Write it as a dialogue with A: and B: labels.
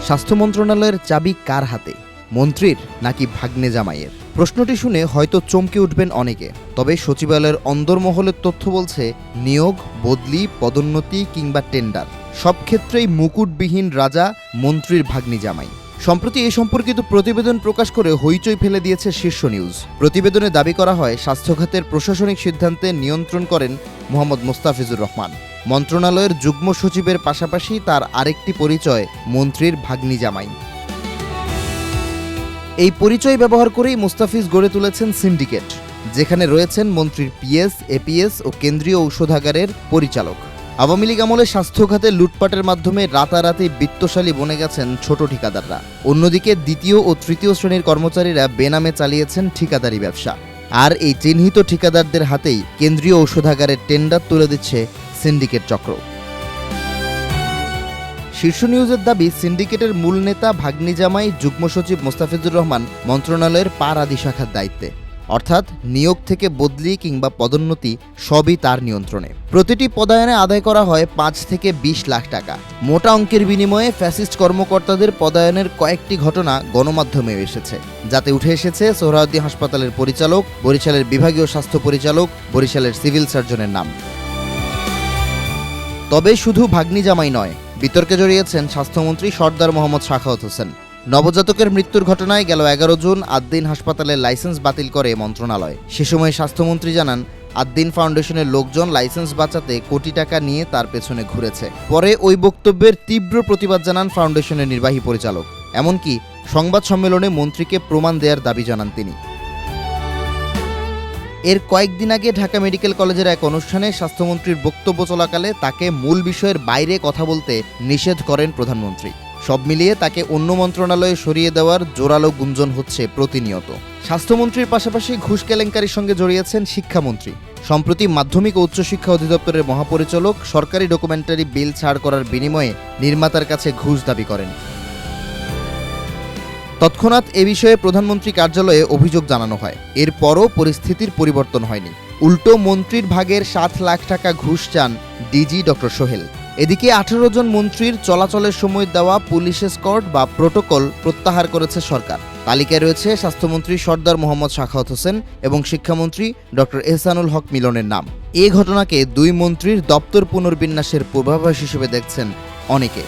A: স্বাস্থ্য মন্ত্রণালয়ের চাবি কার হাতে, মন্ত্রীর নাকি ভাগ্নে জামাইয়ের? প্রশ্নটি শুনে হয়তো চমকে উঠবেন অনেকে। তবে সচিবালয়ের অন্দরমহলের তথ্য বলছে, নিয়োগ, বদলি, পদোন্নতি কিংবা টেন্ডার সব ক্ষেত্রেই মুকুটবিহীন রাজা মন্ত্রীর ভাগ্নি জামাই। সম্প্রতি এ সম্পর্কিত প্রতিবেদন প্রকাশ করে হইচই ফেলে দিয়েছে শীর্ষ নিউজ। প্রতিবেদনে দাবি করা হয়, স্বাস্থ্য খাতের প্রশাসনিক সিদ্ধান্তে নিয়ন্ত্রণ করেন মোহাম্মদ মোস্তাফিজুর রহমান। মন্ত্রণালয়ের যুগ্ম সচিবের পাশাপাশি তার আরেকটি পরিচয় মন্ত্রীর ভাগ্নি জামাই। এই পরিচয় ব্যবহার করেই মোস্তাফিজ গড়ে তুলেছেন সিন্ডিকেট, যেখানে রয়েছেন মন্ত্রীর পিএস, এপিএস ও কেন্দ্রীয় ঔষধাগারের পরিচালক। আওয়ামী লীগ আমলে স্বাস্থ্য খাতে লুটপাটের মাধ্যমে রাতারাতি বিত্তশালী বনে গেছেন ছোট ঠিকাদাররা। অন্যদিকে দ্বিতীয় ও তৃতীয় শ্রেণীর কর্মচারীরা বেনামে চালিয়েছেন ঠিকাদারি ব্যবসা। আর এই চিহ্নিত ঠিকাদারদের হাতেই কেন্দ্রীয় ঔষধাগারের টেন্ডার তুলে দিচ্ছে সিন্ডিকেট চক্র। শীর্ষ নিউজের দাবি, সিন্ডিকেটের মূল নেতা ভাগ্নি জামাই যুগ্ম সচিব মোস্তাফিজুর রহমান মন্ত্রণালয়ের পার আদি শাখার দায়িত্বে, অর্থাৎ নিয়োগ থেকে বদলি কিংবা পদোন্নতি সবই তার নিয়ন্ত্রণে। প্রতিটি পদায়নে আদায় করা হয় ৫ থেকে ২০ লাখ টাকা। মোটা অঙ্কের বিনিময়ে ফ্যাসিস্ট কর্মকর্তাদের পদায়নের কয়েকটি ঘটনা গণমাধ্যমে এসেছে, যাতে উঠে এসেছে সোহরাওয়ার্দী হাসপাতালের পরিচালক, বরিশালের বিভাগীয় স্বাস্থ্য পরিচালক, বরিশালের সিভিল সার্জনের নাম। তবে শুধু ভাগ্নি জামাই নয়, বিতর্কে জড়িয়েছেন স্বাস্থ্যমন্ত্রী সরদার মোহাম্মদ সাখাওয়াত হোসেন। নবজাতকের মৃত্যুর ঘটনায় গেল ১১ জুন আদ্দিন হাসপাতালের লাইসেন্স বাতিল করে মন্ত্রণালয়। সে সময় স্বাস্থ্যমন্ত্রী জানান, আদ্দিন ফাউন্ডেশনের লোকজন লাইসেন্স বাঁচাতে কোটি টাকা নিয়ে তার পেছনে ঘুরেছে। পরে ওই বক্তব্যের তীব্র প্রতিবাদ জানান ফাউন্ডেশনের নির্বাহী পরিচালক। এমনকি সংবাদ সম্মেলনে মন্ত্রীকে প্রমাণ দেওয়ার দাবি জানান তিনি। এর কয়েকদিন আগে ঢাকা মেডিকেল কলেজের এক অনুষ্ঠানে স্বাস্থ্যমন্ত্রীর বক্তব্য চলাকালে তাকে মূল বিষয়ের বাইরে কথা বলতে নিষেধ করেন প্রধানমন্ত্রী। সব মিলিয়ে তাকে অন্য মন্ত্রণালয়ে সরিয়ে দেওয়ার জোরালো গুঞ্জন হচ্ছে প্রতিনিয়ত। স্বাস্থ্যমন্ত্রীর পাশাপাশি ঘুষ কেলেঙ্কারির সঙ্গে জড়িয়েছেন শিক্ষামন্ত্রী। সম্প্রতি মাধ্যমিক ও উচ্চশিক্ষা অধিদপ্তরের মহাপরিচালক সরকারি ডকুমেন্টারি বিল ছাড় করার বিনিময়ে নির্মাতার কাছে ঘুষ দাবি করেন। তৎক্ষণাৎ এ বিষয়ে প্রধানমন্ত্রী কার্যালয়ে অভিযোগ জানানো হয়। এরপরও পরিস্থিতির পরিবর্তন হয়নি। উল্টো মন্ত্রীর ভাগের ৭ লাখ টাকা ঘুষ চান ডিজি ডক্টর সোহেল। এদিকে ১৮ জন মন্ত্রীর চলাচলের সময় দেওয়া পুলিশ এসকর্ট বা প্রোটোকল প্রত্যাহার করেছে সরকার। তালিকায় রয়েছে স্বাস্থ্যমন্ত্রী সরদার মোহাম্মদ সাখাওয়াত হোসেন এবং শিক্ষামন্ত্রী ডক্টর এহসানুল হক মিলনের নাম। এ ঘটনাকে দুই মন্ত্রীর দপ্তর পুনর্বিন্যাসের পূর্বাভাস হিসেবে দেখছেন অনেকে।